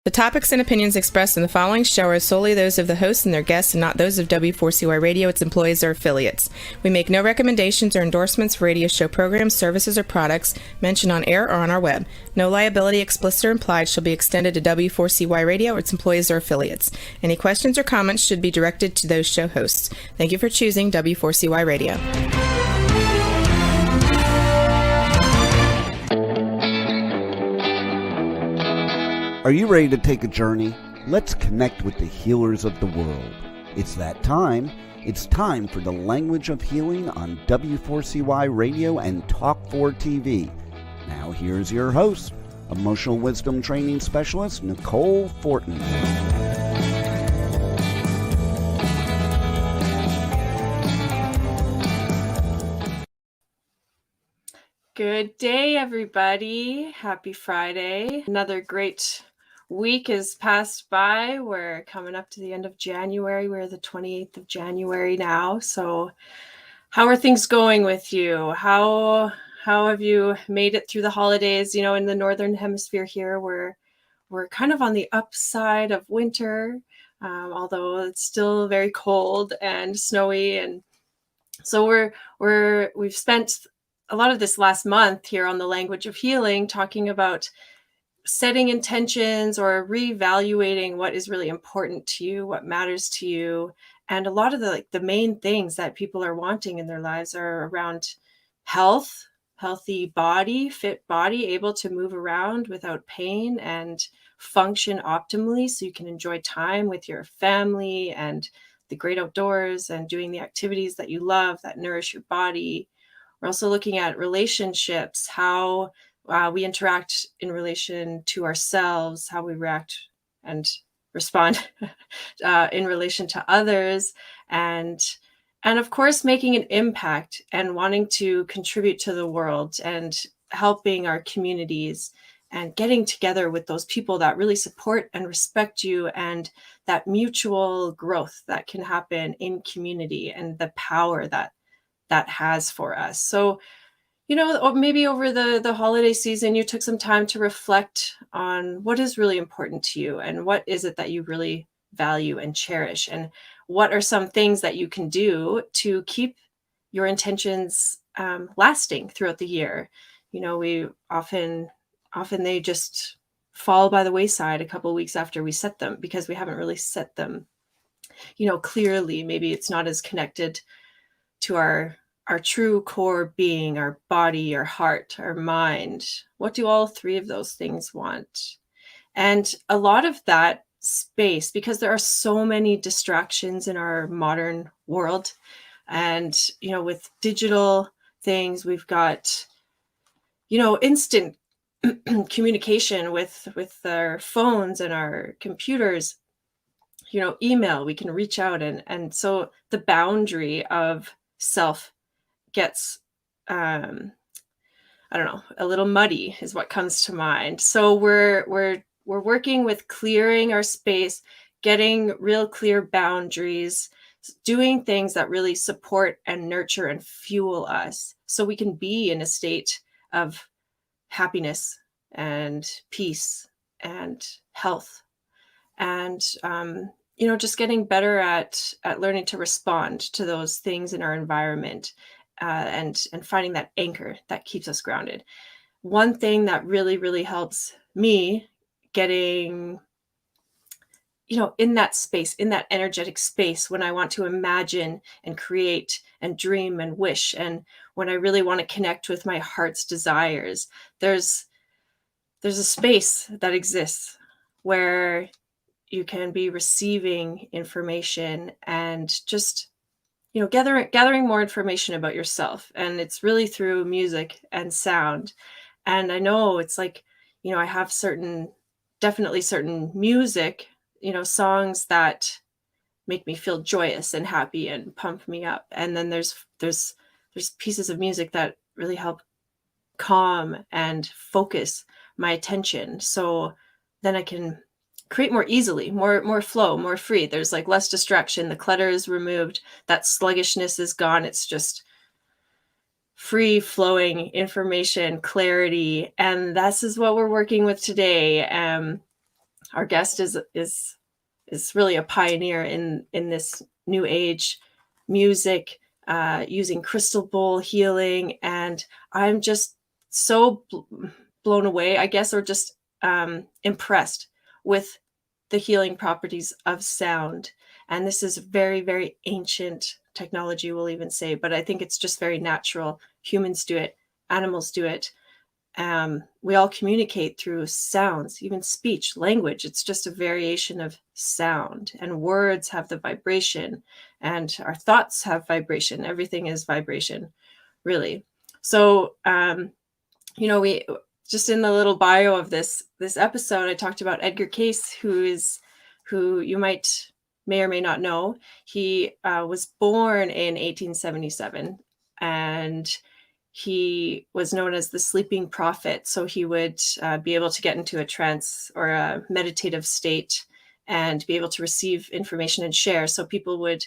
The topics and opinions expressed in the following show are solely those of the hosts and their guests and not those of W4CY Radio, its employees, or affiliates. We make no recommendations or endorsements for radio show programs, services, or products mentioned on air or on our web. No liability, explicit or implied, shall be extended to W4CY Radio or its employees or affiliates. Any questions or comments should be directed to those show hosts. Thank you for choosing W4CY Radio. Are you ready to take a journey? Let's connect with the healers of the world. It's that time. It's time for the Language of Healing on W4CY Radio and Talk4 TV. Now here's your host, Emotional Wisdom Training Specialist Nicole Fortin. Good day, everybody. Happy Friday. Another great week has passed by. We're coming up to the end of January. We're the 28th of January now. So how are things going with you? How have you made it through the holidays? You know, in the Northern Hemisphere here, we're kind of on the upside of winter, although it's still very cold and snowy. And so we've spent a lot of this last month here on the Language of Healing talking about setting intentions or reevaluating what is really important to you, what matters to you. And a lot of the main things that people are wanting in their lives are around health, healthy body, fit body, able to move around without pain and function optimally so you can enjoy time with your family and the great outdoors and doing the activities that you love that nourish your body. We're also looking at relationships, how we interact in relation to ourselves, how we react and respond in relation to others, and of course, making an impact and wanting to contribute to the world and helping our communities and getting together with those people that really support and respect you and that mutual growth that can happen in community and the power that has for us. So, you know, maybe over the holiday season, you took some time to reflect on what is really important to you and what is it that you really value and cherish, and what are some things that you can do to keep your intentions lasting throughout the year. You know, we often they just fall by the wayside a couple of weeks after we set them because we haven't really set them, you know, clearly. Maybe it's not as connected to our true core being, our body, our heart, our mind. What do all three of those things want? And a lot of that space, because there are so many distractions in our modern world, and, you know, with digital things, we've got, you know, instant communication with our phones and our computers, you know, email, we can reach out. And so the boundary of self gets, I don't know, a little muddy is what comes to mind. So we're working with clearing our space, getting real clear boundaries, doing things that really support and nurture and fuel us so we can be in a state of happiness and peace and health. And, you know, just getting better at learning to respond to those things in our environment, and finding that anchor that keeps us grounded. One thing that really, really helps me getting, you know, in that space, in that energetic space, when I want to imagine and create and dream and wish, and when I really want to connect with my heart's desires, there's a space that exists where you can be receiving information and just, you know, gathering more information about yourself. And it's really through music and sound. And I know it's like, you know, I have definitely certain music, you know, songs that make me feel joyous and happy and pump me up. And then there's pieces of music that really help calm and focus my attention. So then I can create more easily, more flow, more free. There's like less distraction. The clutter is removed. That sluggishness is gone. It's just free flowing information, clarity. And this is what we're working with today. our guest is really a pioneer in this new age music, using crystal bowl healing, and I'm just so blown away, I guess, or just impressed with the healing properties of sound. And this is very, very ancient technology, we'll even say, but I think it's just very natural. Humans do it, animals do it. We all communicate through sounds, even speech, language. It's just a variation of sound, and words have the vibration, and our thoughts have vibration. Everything is vibration, really. So, we just, in the little bio of this episode, I talked about Edgar Cayce, who you may or may not know. He was born in 1877, and he was known as the sleeping prophet. So he would be able to get into a trance or a meditative state and be able to receive information and share. So people would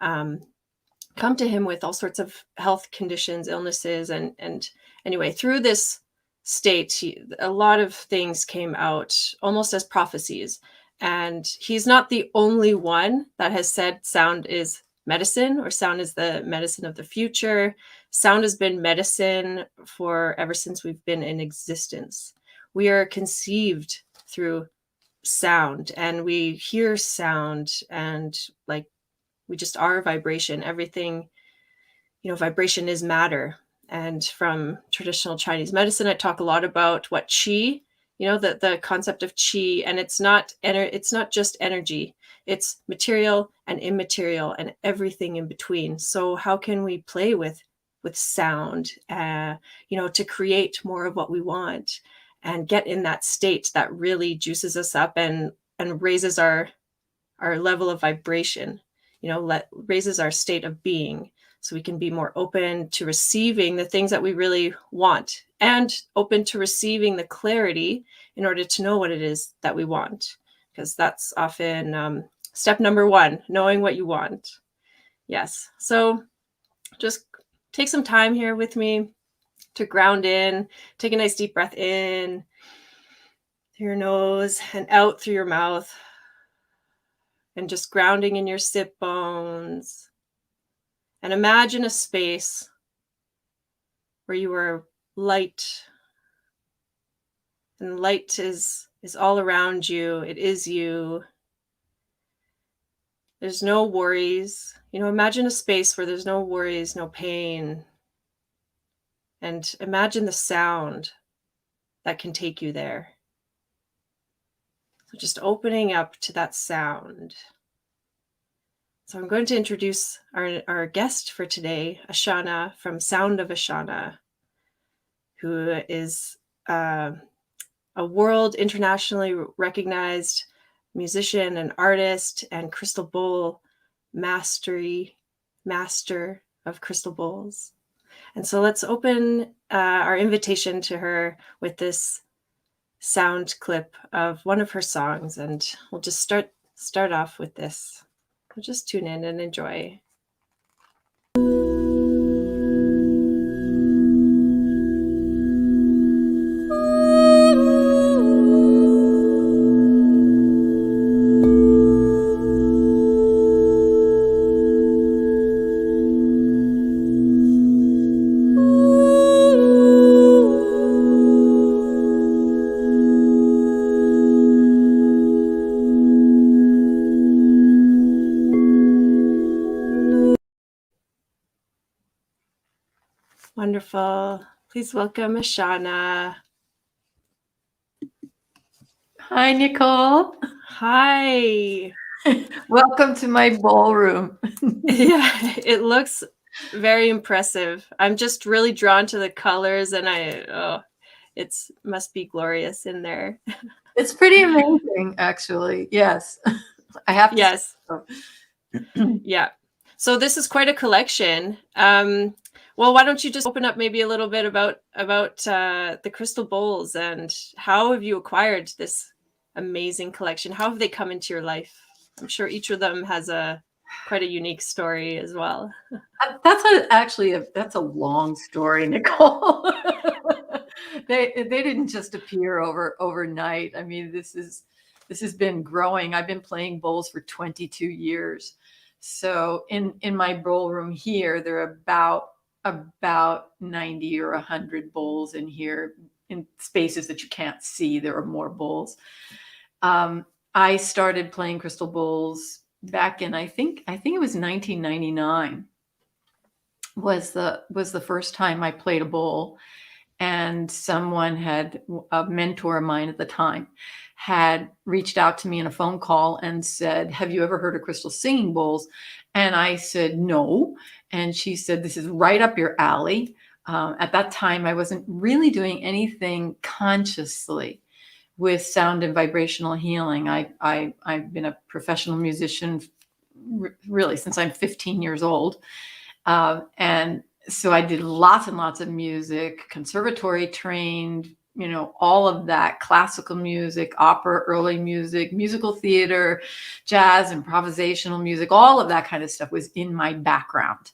come to him with all sorts of health conditions, illnesses, and anyway, through this state, a lot of things came out almost as prophecies. And he's not the only one that has said sound is medicine, or sound is the medicine of the future. Sound has been medicine for ever since we've been in existence. We are conceived through sound, and we hear sound, and like, we just are vibration. Everything, vibration is matter. And from traditional Chinese medicine, I talk a lot about what qi, the concept of qi, and it's not just energy. It's material and immaterial and everything in between. So how can we play with sound, to create more of what we want and get in that state that really juices us up and raises our level of vibration, raises our state of being, so we can be more open to receiving the things that we really want, and open to receiving the clarity in order to know what it is that we want. Because that's often step number one, knowing what you want. Yes. So just take some time here with me to ground in. Take a nice deep breath in through your nose and out through your mouth. And just grounding in your sit bones. And imagine a space where you are light. And light is all around you. It is you. There's no worries. Imagine a space where there's no worries, no pain. And imagine the sound that can take you there. So just opening up to that sound. So I'm going to introduce our guest for today, Ashana from Sound of Ashana, who is a world internationally recognized musician and artist and crystal bowl master of crystal bowls. And so let's open our invitation to her with this sound clip of one of her songs, and we'll just start off with this. We'll just tune in and enjoy. Wonderful. Please welcome Ashana. Hi, Nicole. Hi. Welcome to my ballroom. Yeah, it looks very impressive. I'm just really drawn to the colors, and it must be glorious in there. It's pretty amazing, actually. Yes. I have to. Yes. Yeah. So this is quite a collection. Well, why don't you just open up maybe a little bit about the crystal bowls, and how have you acquired this amazing collection? How have they come into your life? I'm sure each of them has quite a unique story as well. That's a long story, Nicole. They didn't just appear overnight. I mean, this this has been growing. I've been playing bowls for 22 years. So in my ballroom here, there are about 90 or 100 bowls in here, in spaces that you can't see. There are more bowls. I started playing crystal bowls back in, I think it was 1999 was the first time I played a bowl. And someone a mentor of mine at the time, had reached out to me in a phone call and said, have you ever heard of crystal singing bowls? And I said, no. And she said, this is right up your alley. At that time, I wasn't really doing anything consciously with sound and vibrational healing. I've been a professional musician really since I'm 15 years old. And so I did lots and lots of music, conservatory trained, all of that, classical music, opera, early music, musical theater, jazz, improvisational music, all of that kind of stuff was in my background.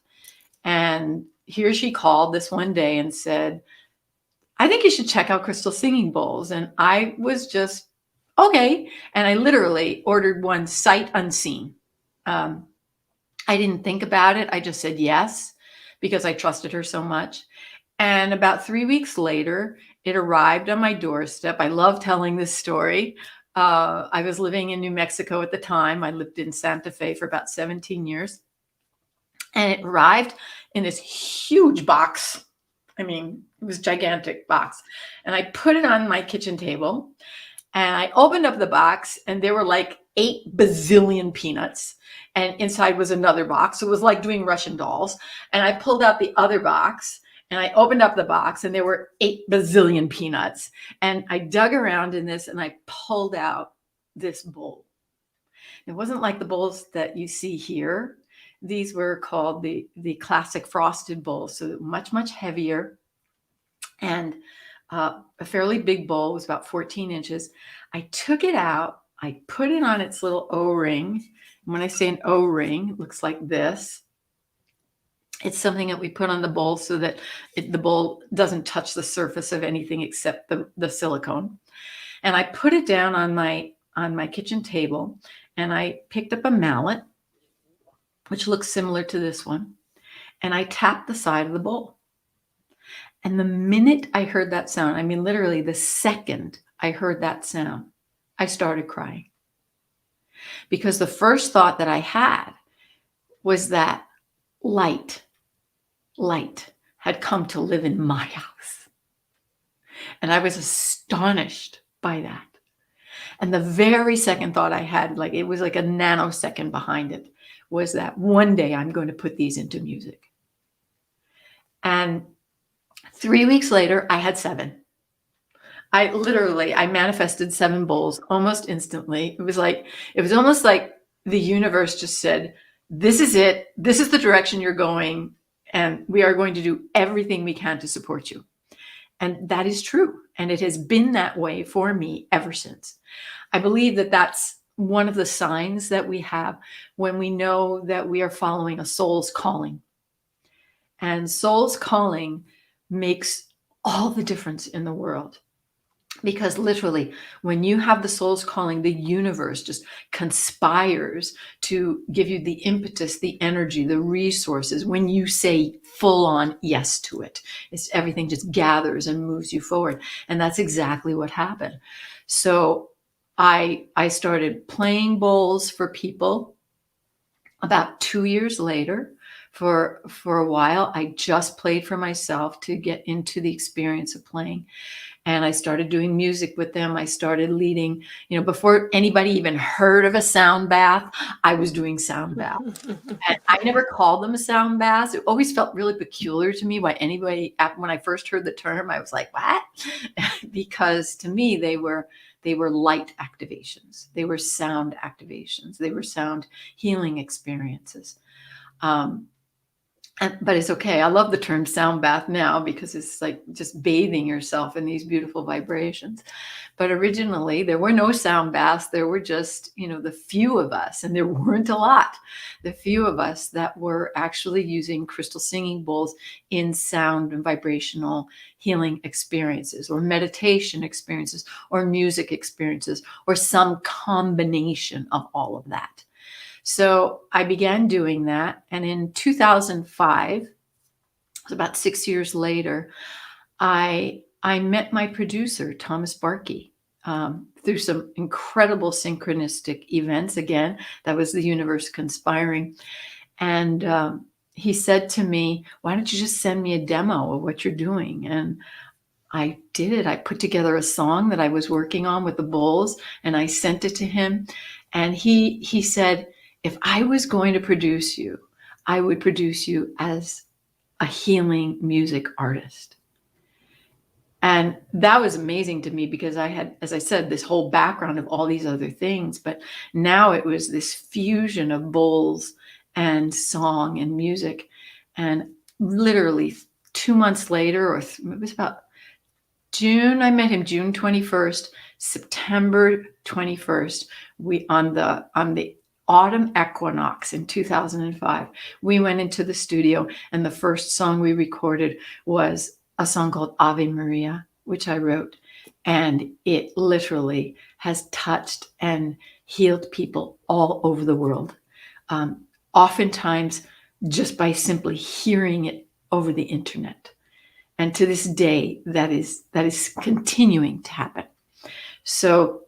And here she called this one day and said, I think you should check out crystal singing bowls. And I was just, okay. And I literally ordered one sight unseen. I didn't think about it. I just said yes, because I trusted her so much. And about 3 weeks later, it arrived on my doorstep. I love telling this story. I was living in New Mexico at the time. I lived in Santa Fe for about 17 years. And it arrived in this huge box. I mean, it was a gigantic box. And I put it on my kitchen table. And I opened up the box, and there were like 8 bazillion peanuts. And inside was another box. So it was like doing Russian dolls. And I pulled out the other box, and I opened up the box, and there were 8 bazillion peanuts. And I dug around in this, and I pulled out this bowl. It wasn't like the bowls that you see here. These were called the classic frosted bowls. So much, much heavier, and a fairly big bowl. It was about 14 inches. I took it out. I put it on its little O-ring. And when I say an O-ring, it looks like this. It's something that we put on the bowl so that the bowl doesn't touch the surface of anything except the silicone. And I put it down on my kitchen table, and I picked up a mallet, which looks similar to this one. And I tapped the side of the bowl. And the minute I heard that sound, I mean, literally the second I heard that sound, I started crying. Because the first thought that I had was that light had come to live in my house. And I was astonished by that. And the very second thought I had, like it was like a nanosecond behind it, was that one day I'm going to put these into music. And 3 weeks later, I had 7. I manifested 7 bowls almost instantly. It was almost like the universe just said, this is it. This is the direction you're going. And we are going to do everything we can to support you. And that is true. And it has been that way for me ever since. I believe that that's one of the signs that we have when we know that we are following a soul's calling. And soul's calling makes all the difference in the world. Because literally, when you have the soul's calling, the universe just conspires to give you the impetus, the energy, the resources. When you say full on yes to it, everything just gathers and moves you forward. And that's exactly what happened. So I started playing bowls for people about 2 years later. For a while, I just played for myself to get into the experience of playing. And I started doing music with them. I started leading, before anybody even heard of a sound bath, I was doing sound baths. And I never called them a sound bath. It always felt really peculiar to me why anybody, when I first heard the term, I was like, what? Because to me, they were light activations. They were sound activations. They were sound healing experiences. But it's okay. I love the term sound bath now because it's like just bathing yourself in these beautiful vibrations. But originally there were no sound baths. There were just, the few of us, and there weren't a lot, the few of us that were actually using crystal singing bowls in sound and vibrational healing experiences, or meditation experiences, or music experiences, or some combination of all of that. So I began doing that. And in 2005, about 6 years later, I met my producer, Thomas Barkey, through some incredible synchronistic events. Again, that was the universe conspiring. And he said to me, why don't you just send me a demo of what you're doing? And I did. I put together a song that I was working on with the bowls, and I sent it to him. And he said, if I was going to produce you, I would produce you as a healing music artist. And that was amazing to me because I had, as I said, this whole background of all these other things. But now it was this fusion of bowls and song and music. And literally 2 months later, or it was about June, I met him June 21st, September 21st, on the autumn equinox in 2005, we went into the studio, and the first song we recorded was a song called Ave Maria, which I wrote. And it literally has touched and healed people all over the world. Oftentimes just by simply hearing it over the internet. And to this day, that is continuing to happen. So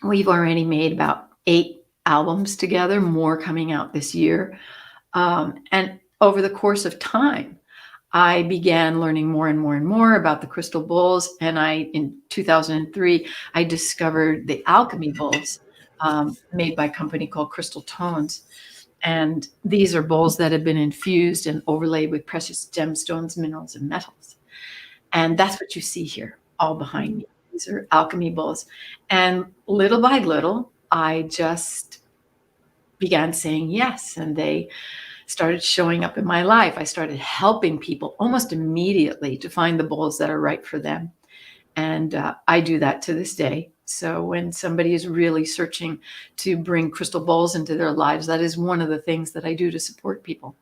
we've already made about 8 albums together, more coming out this year. And over the course of time, I began learning more and more and more about the crystal bowls. And in 2003, I discovered the alchemy bowls made by a company called Crystal Tones. And these are bowls that have been infused and overlaid with precious gemstones, minerals, and metals. And that's what you see here, all behind me. These are alchemy bowls. And little by little, I just began saying yes. And they started showing up in my life. I started helping people almost immediately to find the bowls that are right for them. And I do that to this day. So when somebody is really searching to bring crystal bowls into their lives, that is one of the things that I do to support people.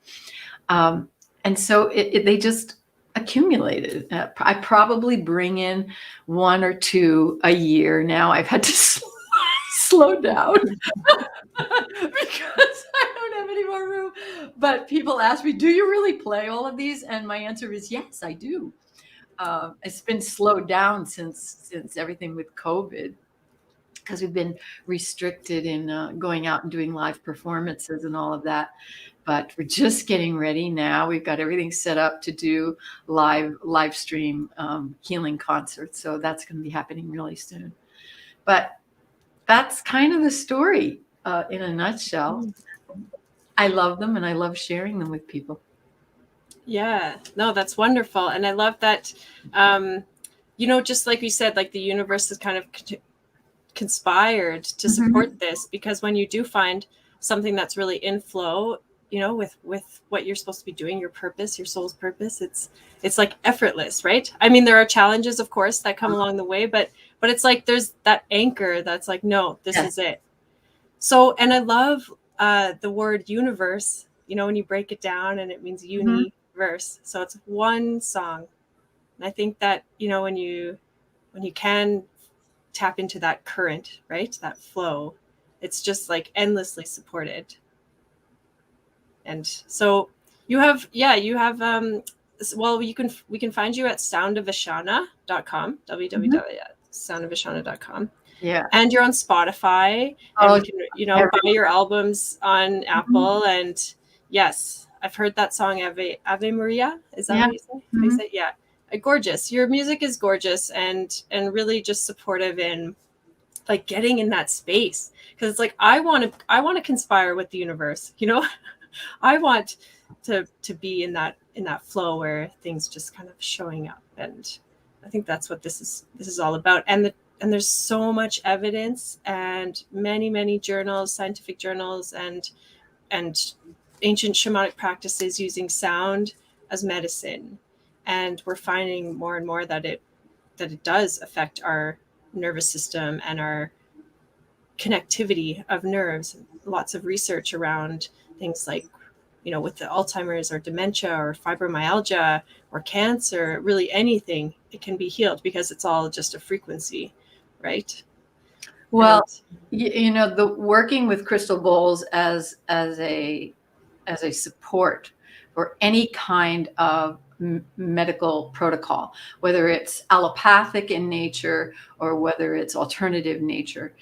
And so they just accumulated. I probably bring in 1 or 2 a year now. I've had to slow down because I don't have any more room. But people ask me, do you really play all of these? And my answer is yes, I do. It's been slowed down since everything with COVID, because we've been restricted in going out and doing live performances and all of that. But we're just getting ready now. We've got everything set up to do live stream healing concerts. So that's going to be happening really soon. But that's kind of the story in a nutshell. I love them, and I love sharing them with people. Yeah, no, that's wonderful. And I love that, just like you said, like the universe has kind of conspired to support this, because when you do find something that's really in flow, with what you're supposed to be doing, your purpose, your soul's purpose, it's like effortless, right? I mean, there are challenges, of course, that come along the way, but it's like there's that anchor that's like, no, this is it. So, and I love the word universe, when you break it down, and it means universe. So it's one song. And I think that, when you can tap into that current, right, that flow, it's just like endlessly supported. And so we can find you at soundofashana.com, www.soundofashana.com. Yeah. And you're on Spotify, and you can, buy your albums on Apple. And yes, I've heard that song, Ave Maria. Is that what you say? I say, yeah. Gorgeous. Your music is gorgeous, and really just supportive in like getting in that space. Because it's like, I want to conspire with the universe, I want to be in that flow where things just kind of showing up. And I think that's what this is all about. And there's so much evidence, and many, many journals, scientific journals, and ancient shamanic practices using sound as medicine. And we're finding more and more that it does affect our nervous system and our connectivity of nerves. Lots of research around things like, with the Alzheimer's or dementia or fibromyalgia or cancer, really anything, it can be healed because it's all just a frequency, right? Well, the working with crystal bowls as a support for any kind of medical protocol, whether it's allopathic in nature or whether it's alternative nature,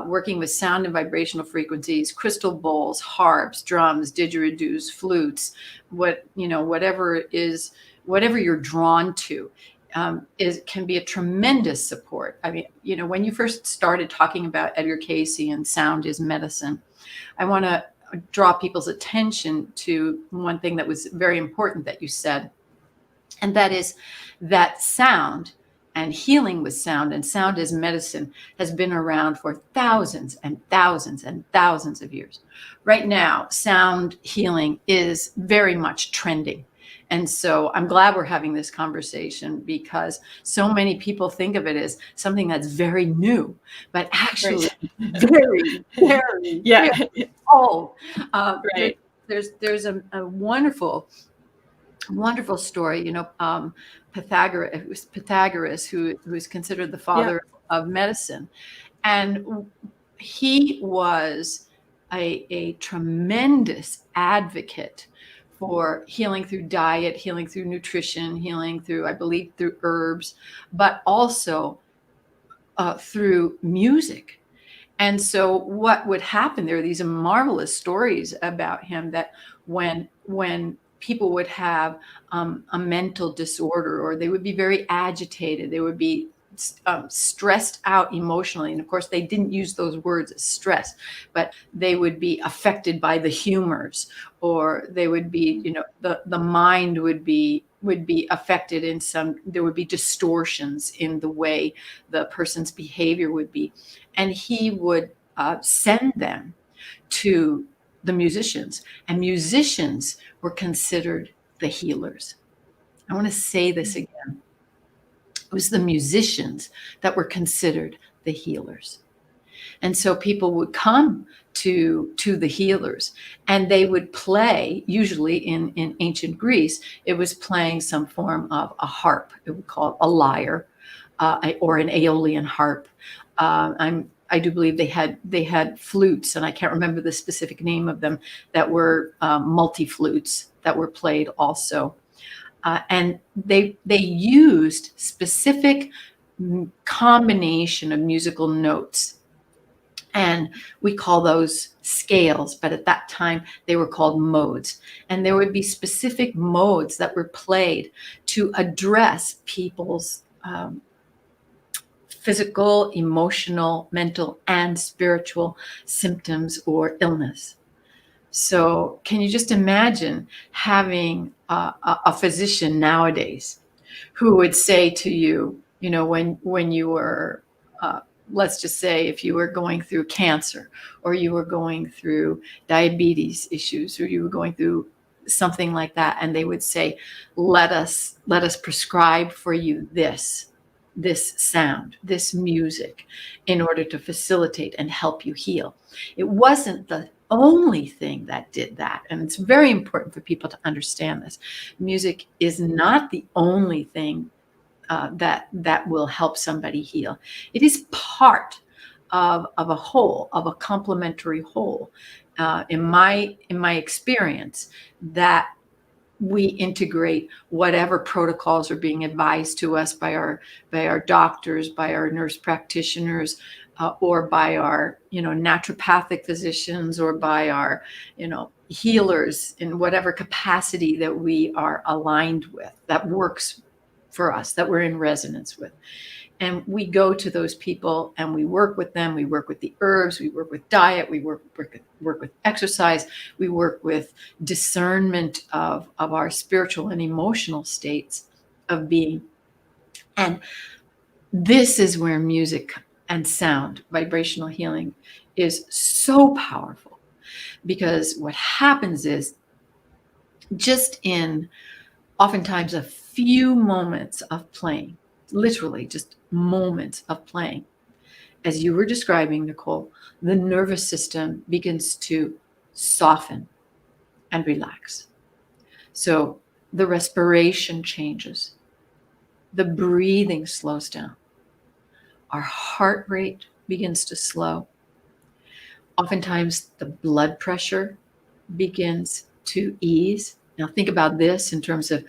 working with sound and vibrational frequencies, crystal bowls, harps, drums, didgeridoos, flutes, whatever you're drawn to, can be a tremendous support. I mean, when you first started talking about Edgar Cayce and sound is medicine, I want to draw people's attention to one thing that was very important that you said. And that is that sound and healing with sound and sound as medicine has been around for thousands and thousands and thousands of years. Right now, sound healing is very much trending. And so I'm glad we're having this conversation because so many people think of it as something that's very new, but actually very, very, very old. Right. There's a wonderful story, Pythagoras, who is considered the father of medicine. And he was a tremendous advocate for healing through diet, healing through nutrition, healing through, I believe, through herbs, but also through music. And so what would happen, there are these marvelous stories about him that when people would have a mental disorder, or they would be very agitated, they would be stressed out emotionally. And of course, they didn't use those words as stress, but they would be affected by the humors, or they would be, the mind would be affected in there would be distortions in the way the person's behavior would be. And he would send them to the musicians, and musicians were considered the healers. I want to say this again. It was the musicians that were considered the healers. And so people would come to the healers, and they would play, usually in ancient Greece, it was playing some form of a harp. It would call it a lyre, or an Aeolian harp. I do believe they had flutes, and I can't remember the specific name of them, that were multi-flutes that were played also. And they used specific combination of musical notes. And we call those scales, but at that time they were called modes. And there would be specific modes that were played to address people's physical, emotional, mental, and spiritual symptoms or illness. So can you just imagine having a physician nowadays who would say to you, when you were, let's just say if you were going through cancer, or you were going through diabetes issues, or you were going through something like that, and they would say, let us prescribe for you this sound, this music, in order to facilitate and help you heal. It wasn't the only thing that did that. And it's very important for people to understand this. Music is not the only thing that will help somebody heal. It is part of a whole, of a complementary whole. In my experience, that we integrate whatever protocols are being advised to us by our doctors, by our nurse practitioners, or by our naturopathic physicians, or by our healers in whatever capacity that we are aligned with, that works for us, that we're in resonance with. And we go to those people and we work with them. We work with the herbs, we work with diet, we work with exercise, we work with discernment of our spiritual and emotional states of being. And this is where music and sound, vibrational healing, is so powerful, Because what happens is, just in oftentimes a few moments of playing, literally just moments of playing, as you were describing, Nicole, the nervous system begins to soften and relax. So the respiration changes, the breathing slows down, our heart rate begins to slow. Oftentimes the blood pressure begins to ease. Now think about this in terms of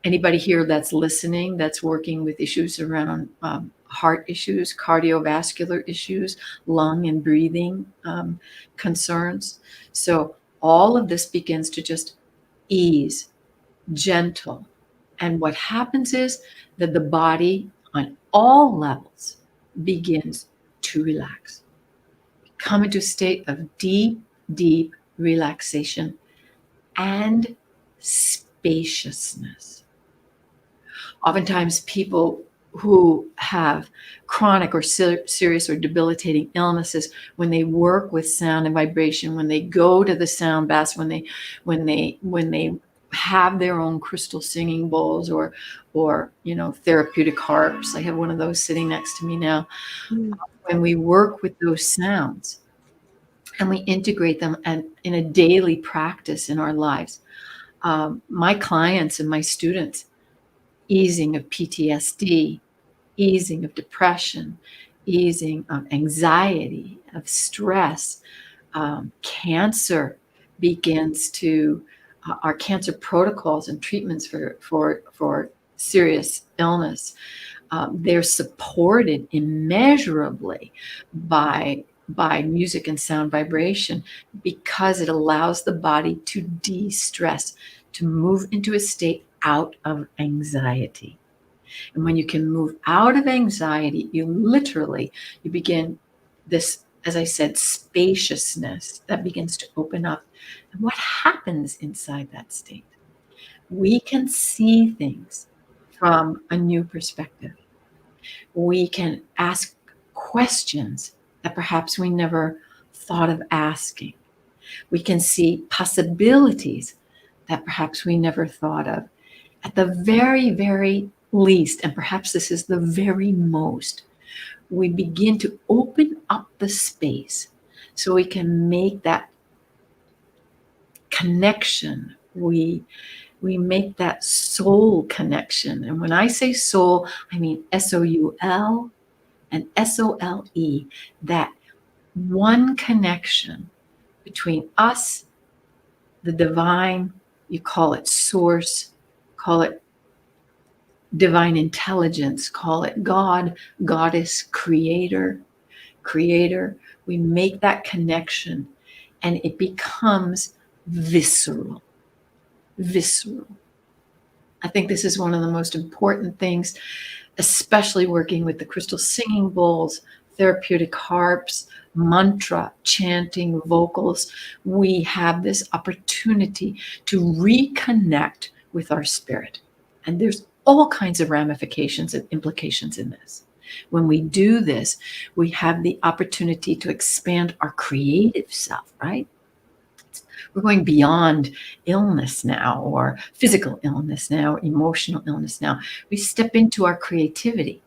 anybody here that's listening, that's working with issues around heart issues, cardiovascular issues, lung and breathing concerns. So all of this begins to just ease, gentle. And what happens is that the body on all levels begins to relax. Come into a state of deep, deep relaxation and spaciousness. Oftentimes people who have chronic or serious or debilitating illnesses, when they work with sound and vibration, when they go to the sound baths, when they have their own crystal singing bowls or therapeutic harps. I have one of those sitting next to me now. When we work with those sounds and we integrate them in a daily practice in our lives, my clients and my students, easing of PTSD, easing of depression, easing of anxiety, of stress, cancer begins to, our cancer protocols and treatments for serious illness, they're supported immeasurably by music and sound vibration, because it allows the body to de-stress, to move into a state out of anxiety. And when you can move out of anxiety, you begin this, as I said, spaciousness that begins to open up. And what happens inside that state? We can see things from a new perspective. We can ask questions that perhaps we never thought of asking. We can see possibilities that perhaps we never thought of. At the very, very least, and perhaps this is the very most, we begin to open up the space so we can make that connection. We make that soul connection. And when I say soul, I mean SOUL and SOLE, that one connection between us, the divine, you call it source, call it divine intelligence, call it God, goddess, creator. We make that connection and it becomes visceral. I think this is one of the most important things, especially working with the crystal singing bowls, therapeutic harps, mantra, chanting, vocals. We have this opportunity to reconnect with our spirit. And there's all kinds of ramifications and implications in this. When we do this, we have the opportunity to expand our creative self, right? We're going beyond illness now, or physical illness now, emotional illness now. We step into our creativity.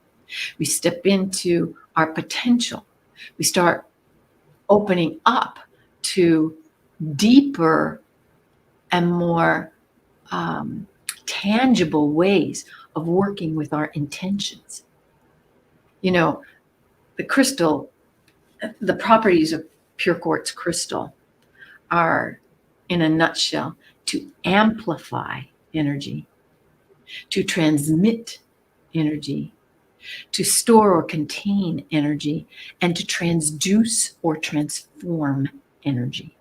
We step into our potential. We start opening up to deeper and more tangible ways of working with our intentions. You know, the crystal, the properties of pure quartz crystal are, in a nutshell, to amplify energy, to transmit energy, to store or contain energy, and to transduce or transform energy.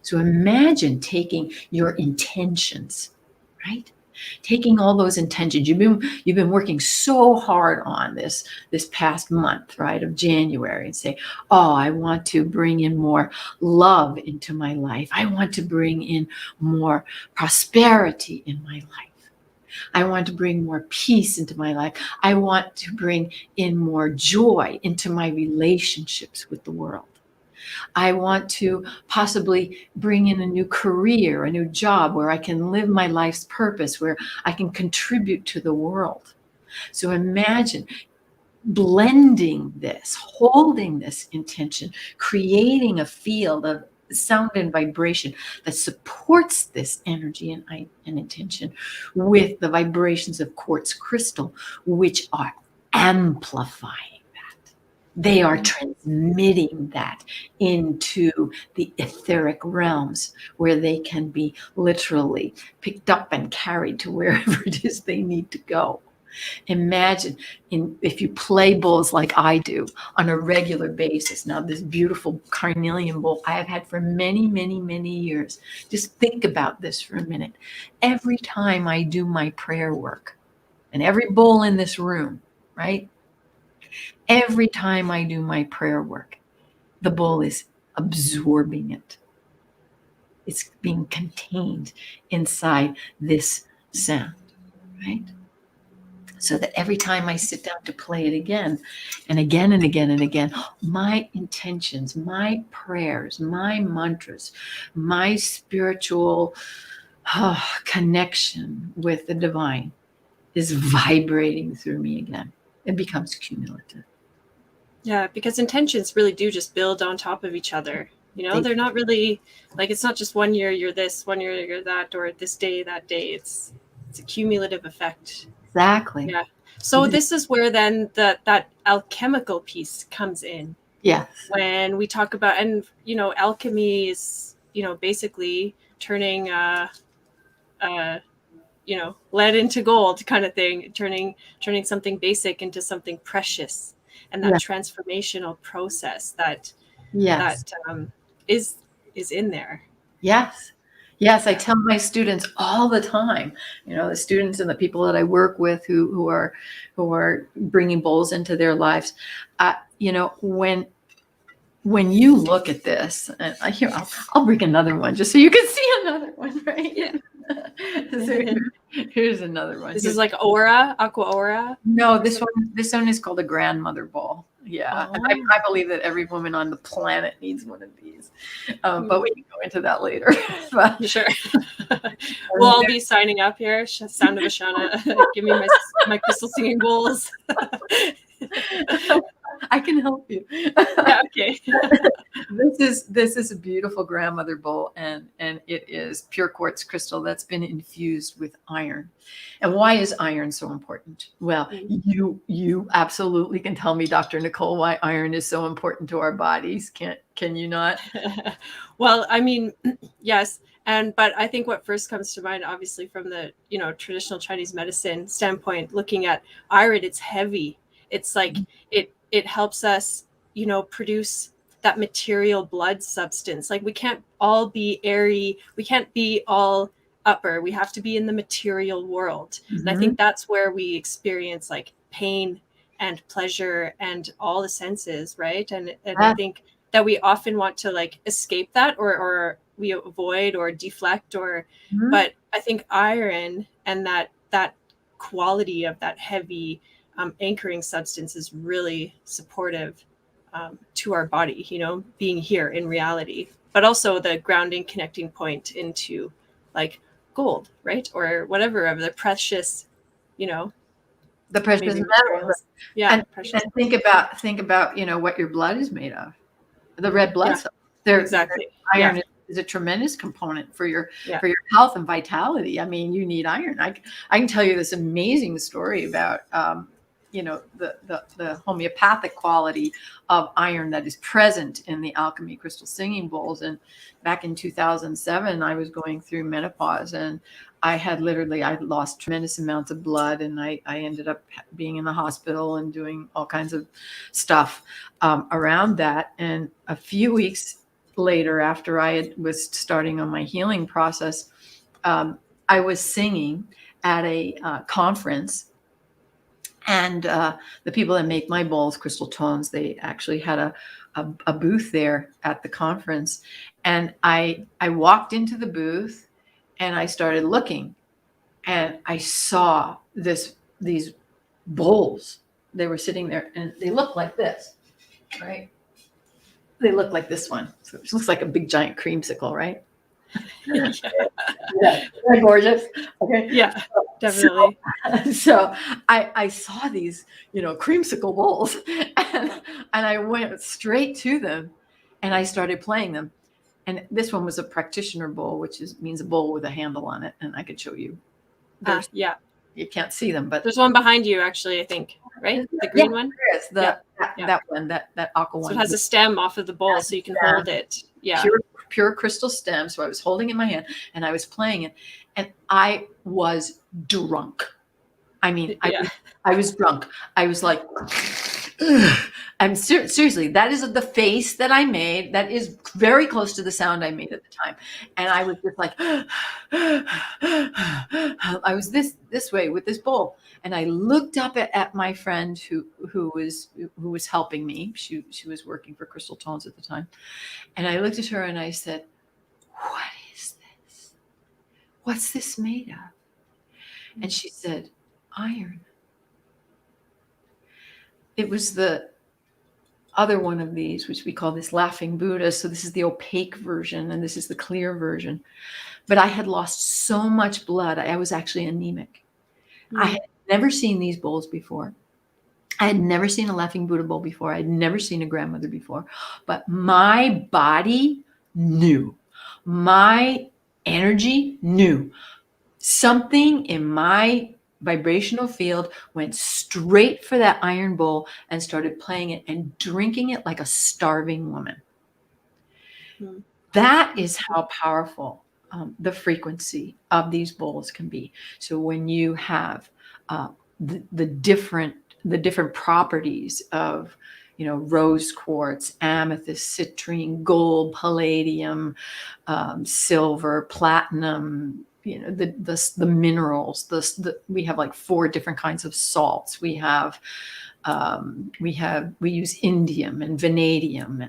So imagine taking your intentions, right? Taking all those intentions. You've been working so hard on this past month, right, of January, and say, oh, I want to bring in more love into my life. I want to bring in more prosperity in my life. I want to bring more peace into my life. I want to bring in more joy into my relationships with the world. I want to possibly bring in a new career, a new job where I can live my life's purpose, where I can contribute to the world. So imagine blending this, holding this intention, creating a field of sound and vibration that supports this energy and intention with the vibrations of quartz crystal, which are amplifying that. They are transmitting that into the etheric realms where they can be literally picked up and carried to wherever it is they need to go. Imagine if you play bowls like I do on a regular basis. Now, this beautiful carnelian bowl I have had for many, many, many years. Just think about this for a minute. Every time I do my prayer work, and every bowl in this room, right? Every time I do my prayer work, the bowl is absorbing it. It's being contained inside this sound, right? So that every time I sit down to play it again and again and again and again, my intentions, my prayers, my mantras, my spiritual connection with the divine is vibrating through me again. It becomes cumulative. Yeah, because intentions really do just build on top of each other. You know, they're not really like, it's not just 1 year you're this, 1 year you're that, or this day, that day. It's a cumulative effect. Exactly. Yeah. So this is where then that alchemical piece comes in. Yes. When we talk about, and you know, alchemy is, you know, basically turning you know, lead into gold kind of thing, turning something basic into something precious, and that transformational process that is in there. Yes. Yes, I tell my students all the time, you know, the students and the people that I work with who are bringing bowls into their lives, you know, when you look at this, and I'll bring another one just so you can see another one, right? Yeah. So here's another one. This is like aqua aura. No, this one is called a grandmother bowl. Yeah, Oh. I believe that every woman on the planet needs one of these, but we can go into that later. Sure. We'll all be signing up here. Sound of Ashana. Give me my crystal singing bowls. I can help you. Yeah, okay. This is a beautiful grandmother bowl, and it is pure quartz crystal that's been infused with iron. And why is iron so important? Well, you absolutely can tell me, Dr. Nicole, why iron is so important to our bodies. Can you not? Well, I mean, yes. But I think what first comes to mind, obviously, from the, you know, traditional Chinese medicine standpoint, looking at iron, it's heavy. It's like it helps us, you know, produce that material blood substance. Like we can't all be airy. We can't be all upper. We have to be in the material world. And I think that's where we experience like pain and pleasure and all the senses, right? And I think that we often want to like escape that or we avoid or deflect but I think iron and that quality of that heavy anchoring substance is really supportive to our body, you know, being here in reality, but also the grounding connecting point into like gold, right? Or whatever of the precious, you know, the precious metals. Yeah. And think about, you know, what your blood is made of. The red blood cells. Exactly. Iron is a tremendous component for your health and vitality. I mean, you need iron. I can tell you this amazing story about you know, the homeopathic quality of iron that is present in the alchemy crystal singing bowls. And back in 2007, I was going through menopause, and I lost tremendous amounts of blood, and I ended up being in the hospital and doing all kinds of stuff around that. And a few weeks later, after I was starting on my healing process, I was singing at a conference. And the people that make my bowls, Crystal Tones, they actually had a booth there at the conference. And I walked into the booth and I started looking, and I saw these bowls. They were sitting there and they looked like this, right? they look like this one. So it looks like a big giant creamsicle, right? Yeah. Yeah. Isn't that gorgeous? Okay. Yeah, definitely. So I saw these, creamsicle bowls, and I went straight to them, and I started playing them. And this one was a practitioner bowl, which means a bowl with a handle on it, and I could show you. Yeah. You can't see them, but There's one behind you, actually, I think, right? The green one? there is. That one, that aqua one. So it has a stem off of the bowl, so you can hold it. Yeah. Pure crystal stem. So I was holding in my hand and I was playing it, and I was drunk. I mean, I was drunk. I was like, I'm seriously, that is the face that I made. That is very close to the sound I made at the time. And I was just like, I was this way with this bowl. And I looked up at my friend who was helping me. She was working for Crystal Tones at the time. And I looked at her and I said, what is this? What's this made of? And she said, iron. It was the other one of these, which we call this laughing Buddha. So this is the opaque version and this is the clear version. But I had lost so much blood. I was actually anemic. I had never seen these bowls before. I had never seen a laughing Buddha bowl before. I had never seen a grandmother before. But my body knew. My energy knew. Something in my vibrational field went straight for that iron bowl and started playing it and drinking it like a starving woman. That is how powerful the frequency of these bowls can be. So when you have the different properties of rose quartz, amethyst, citrine, gold, palladium, silver, platinum, the minerals, we have like 4 different kinds of salts. We use indium and vanadium,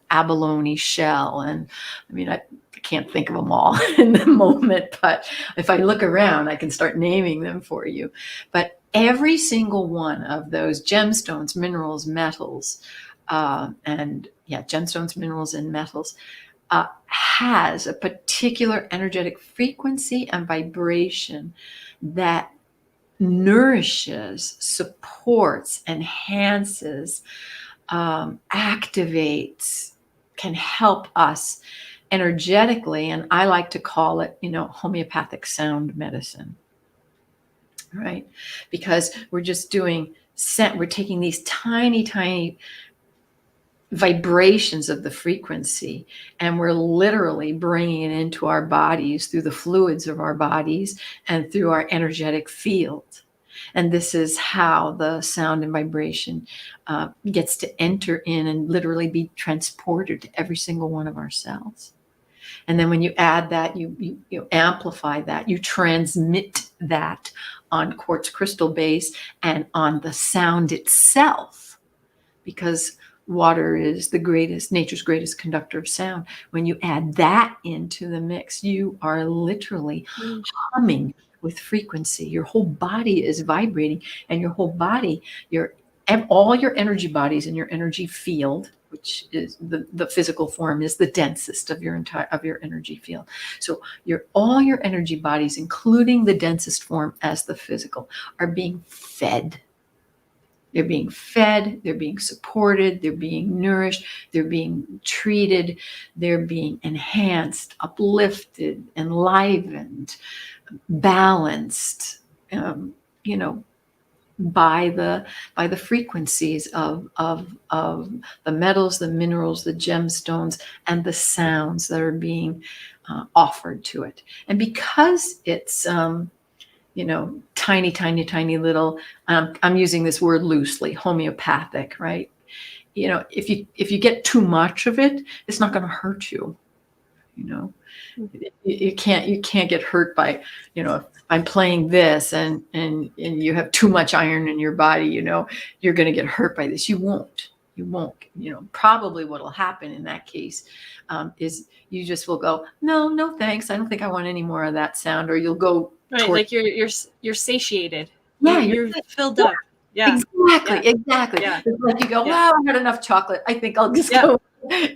abalone shell. And I mean, I can't think of them all in the moment, but if I look around, I can start naming them for you. But every single one of those gemstones, minerals, metals, gemstones, minerals, and metals, has a particular energetic frequency and vibration that nourishes, supports, enhances, activates, can help us energetically. And I like to call it, homeopathic sound medicine, right? Because we're just we're taking these tiny, tiny vibrations of the frequency, and we're literally bringing it into our bodies through the fluids of our bodies and through our energetic field. And this is how the sound and vibration gets to enter in and literally be transported to every single one of our cells. And then when you add that, you amplify that, you transmit that on quartz crystal base and on the sound itself, because water is nature's greatest conductor of sound. When you add that into the mix, you are literally humming with frequency. Your whole body is vibrating, and your whole body, all your energy bodies in your energy field, which is the physical form, is the densest of your energy field. So all your energy bodies, including the densest form as the physical, are being fed. They're being fed, they're being supported, they're being nourished, they're being treated, they're being enhanced, uplifted, enlivened, balanced, by the frequencies of the metals, the minerals, the gemstones, and the sounds that are being offered to it. And because it's tiny, tiny, tiny little, I'm using this word loosely, homeopathic, right? If you get too much of it, it's not going to hurt you. You can't get hurt by, if I'm playing this and you have too much iron in your body, you're going to get hurt by this. You won't. Probably what will happen in that case is you just will go, no, thanks. I don't think I want any more of that sound. Or you'll go, right, like you're satiated. Yeah, you're filled up. Yeah. Exactly. Yeah. It's like you go, Yeah. wow, I had enough chocolate. I think I'll just Yeah. go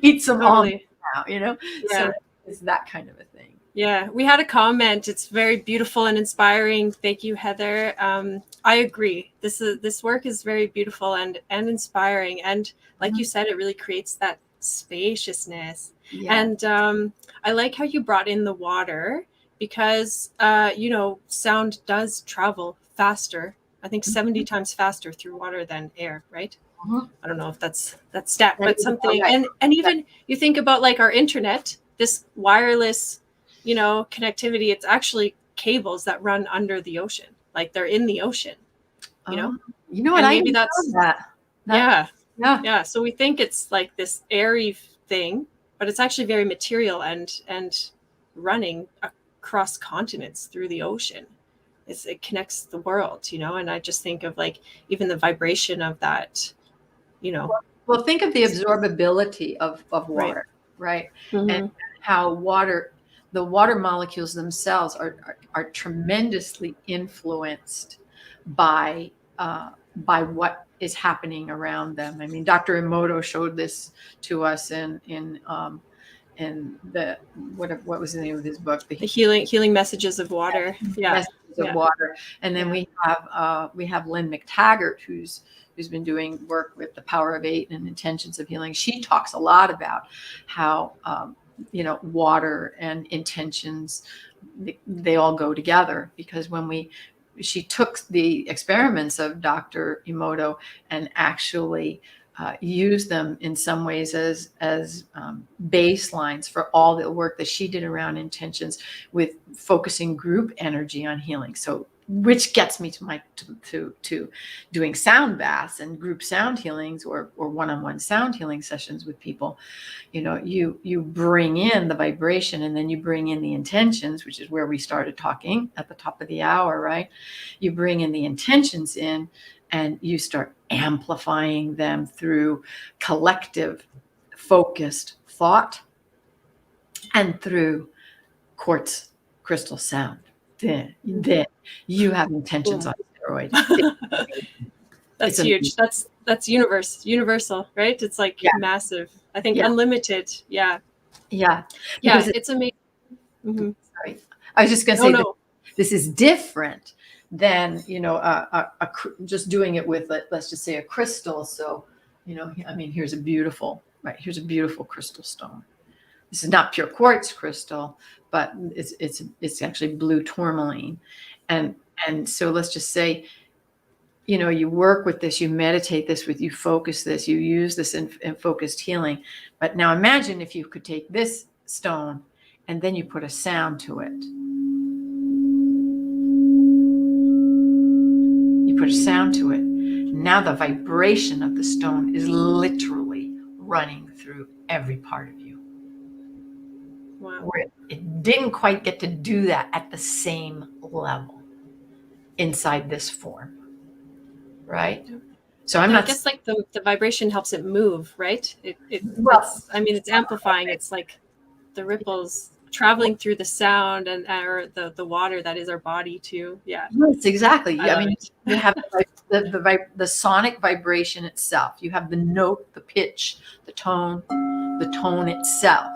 eat some almonds Totally. now, you know? Yeah. So it's that kind of a thing. Yeah, we had a comment. It's very beautiful and inspiring. Thank you, Heather. I agree. This work is very beautiful and inspiring. And like you said, it really creates that spaciousness. Yeah. And I like how you brought in the water because, sound does travel faster. I think 70 times faster through water than air, right? Mhm. I don't know if that's stat, That but is something. right. And even you think about like our internet, this wireless connectivity, it's actually cables that run under the ocean, like they're in the ocean, You know. know what? And I maybe didn't know that's that. Yeah. yeah. So we think it's like this airy thing, but it's actually very material and running across continents through the ocean. It connects the world, and I just think of like even the vibration of that, Well, think of the absorbability of water, right? Mhm. And how the water molecules themselves are tremendously influenced by what is happening around them. I mean, Dr. Emoto showed this to us in the what was the name of his book? The healing messages of water. Yeah. Messages of water. And then we have Lynn McTaggart, who's been doing work with the power of 8 and intentions of healing. She talks a lot about how water and intentions, they all go together, because she took the experiments of Dr. Emoto and actually use them in some ways as baselines for all the work that she did around intentions with focusing group energy on healing. So, which gets me to doing sound baths and group sound healings or one-on-one sound healing sessions with people. You bring in the vibration, and then you bring in the intentions, which is where we started talking at the top of the hour, right? You bring in the intentions in, and you start amplifying them through collective focused thought and through quartz crystal sound. Then you have intentions on steroids. That's huge. That's universal, right? It's like massive. I think unlimited. Yeah. It's amazing. Mm-hmm. Sorry, I was just going to say this is different than just doing it with, let's just say, a crystal. So here's a beautiful crystal stone. This is not pure quartz crystal, but it's actually blue tourmaline, and so let's just say, you work with this, you meditate this with, you focus this, you use this in focused healing. But now imagine if you could take this stone and then you put a sound to it. You put a sound to it. Now the vibration of the stone is literally running through every part of you. Wow. Where it didn't quite get to do that at the same level inside this form, right? So I guess like the vibration helps it move, right? It's amplifying. It's like the ripples traveling through the sound or the water that is our body too. Yeah. Yes, exactly. You have the sonic vibration itself. You have the note, the pitch, the tone itself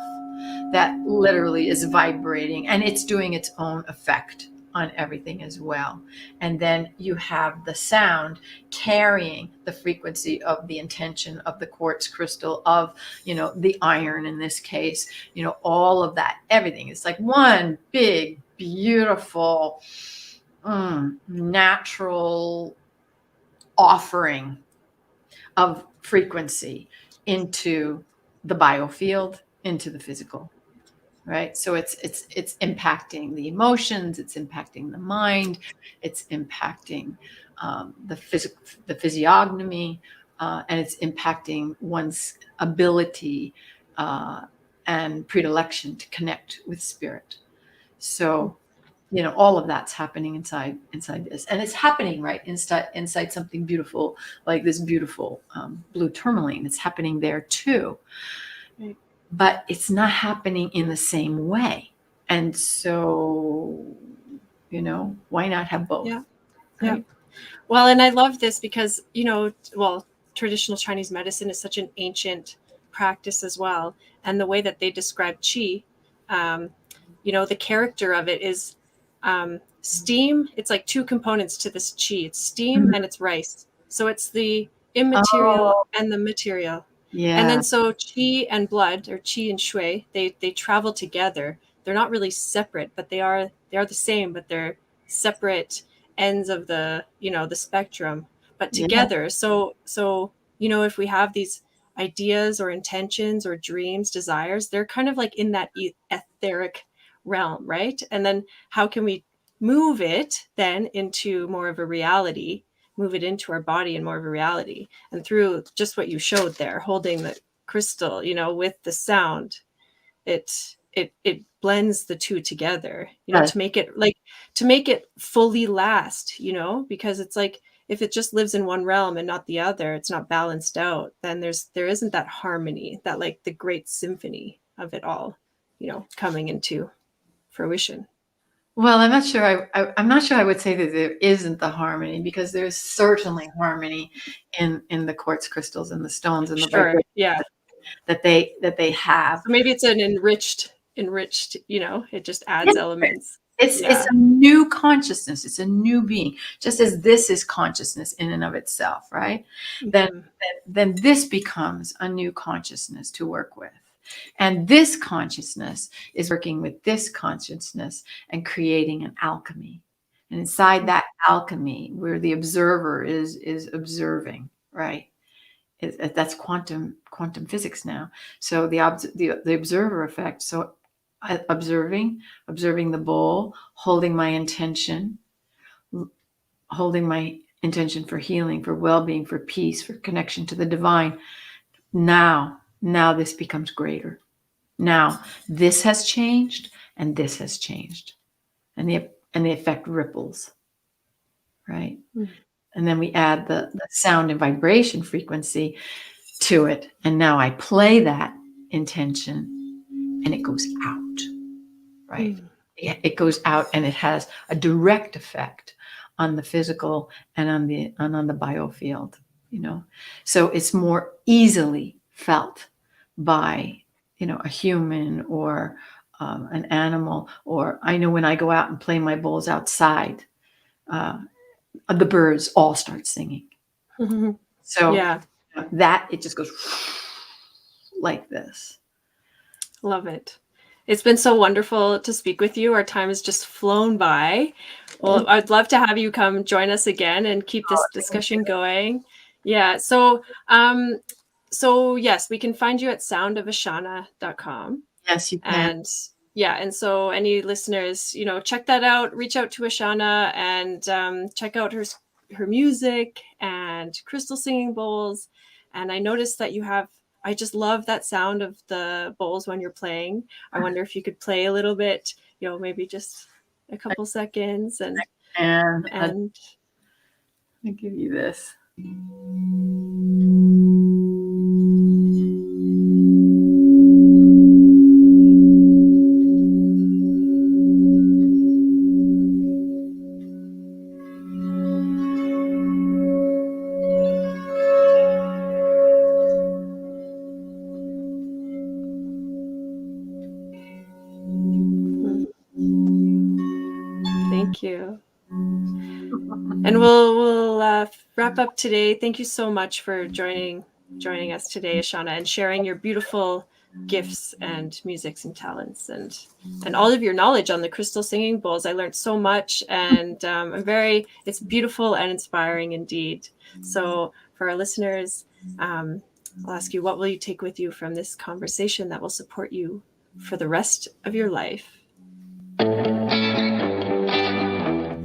that literally is vibrating, and it's doing its own effect on everything as well. And then you have the sound carrying the frequency of the intention of the quartz crystal, of the iron in this case, all of that, everything. It's like one big beautiful natural offering of frequency into the biofield, into the physical. Right. So it's impacting the emotions, it's impacting the mind, it's impacting the physiognomy, and it's impacting one's ability and predilection to connect with spirit. So, all of that's happening inside this, and it's happening right inside something beautiful like this beautiful blue tourmaline. It's happening there too. Right. But it's not happening in the same way. And so, why not have both? Yeah. Right? Well, and I love this because, traditional Chinese medicine is such an ancient practice as well. And the way that they describe qi, the character of it is steam. It's like two components to this qi. It's steam and it's rice. So it's the immaterial and the material. Yeah. And then so qi and blood, or qi and shui, they travel together. They're not really separate, but they are the same, but they're separate ends of the spectrum, but together. Yeah. So if we have these ideas or intentions or dreams, desires, they're kind of like in that etheric realm, right? And then how can we move it then into more of a reality, move it into our body and more of a reality? And through just what you showed there, holding the crystal, with the sound, it blends the two together, to make it fully last, because it's like, if it just lives in one realm and not the other, it's not balanced out, then there isn't that harmony, that like the great symphony of it all, coming into fruition. Well, I'm not sure. I'm not sure I would say that there isn't the harmony, because there's certainly harmony in the quartz crystals and the stones and the vibration that they have. So maybe it's an enriched, it just adds elements. It's a new consciousness. It's a new being, just as this is consciousness in and of itself, right? Mm-hmm. Then this becomes a new consciousness to work with. And this consciousness is working with this consciousness and creating an alchemy. And inside that alchemy, where the observer is observing, right? That's quantum physics now. So the observer effect. So observing the bowl, holding my intention for healing, for well-being, for peace, for connection to the divine. Now this becomes greater. Now this has changed and this has changed. And the effect ripples, right? Mm-hmm. And then we add the sound and vibration frequency to it. And now I play that intention and it goes out, right? Mm. It goes out and it has a direct effect on the physical and on the biofield, So it's more easily felt by, a human or an animal. Or I know when I go out and play my bowls outside, the birds all start singing. Mm-hmm. So that it just goes like this. Love it. It's been so wonderful to speak with you. Our time has just flown by. Well, I'd love to have you come join us again and keep this discussion going. Yeah. So yes, we can find you at soundofashana.com. Yes, you can. And so any listeners, check that out, reach out to Ashana and check out her music and crystal singing bowls. And I noticed that I just love that sound of the bowls when you're playing. I wonder if you could play a little bit, maybe just a couple seconds and I'll give you this. Thank you. And we'll wrap up today. Thank you so much for joining us today, Ashana, and sharing your beautiful gifts and musics and talents and all of your knowledge on the crystal singing bowls. I learned so much, and it's beautiful and inspiring indeed. So for our listeners, I'll ask you, what will you take with you from this conversation that will support you for the rest of your life?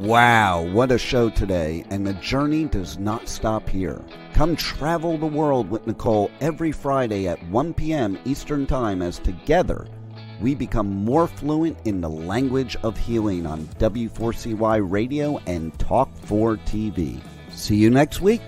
Wow, what a show today, and the journey does not stop here. Come travel the world with Nicole every Friday at 1 p.m. Eastern Time as together we become more fluent in the language of healing on W4CY Radio and Talk 4 TV. See you next week.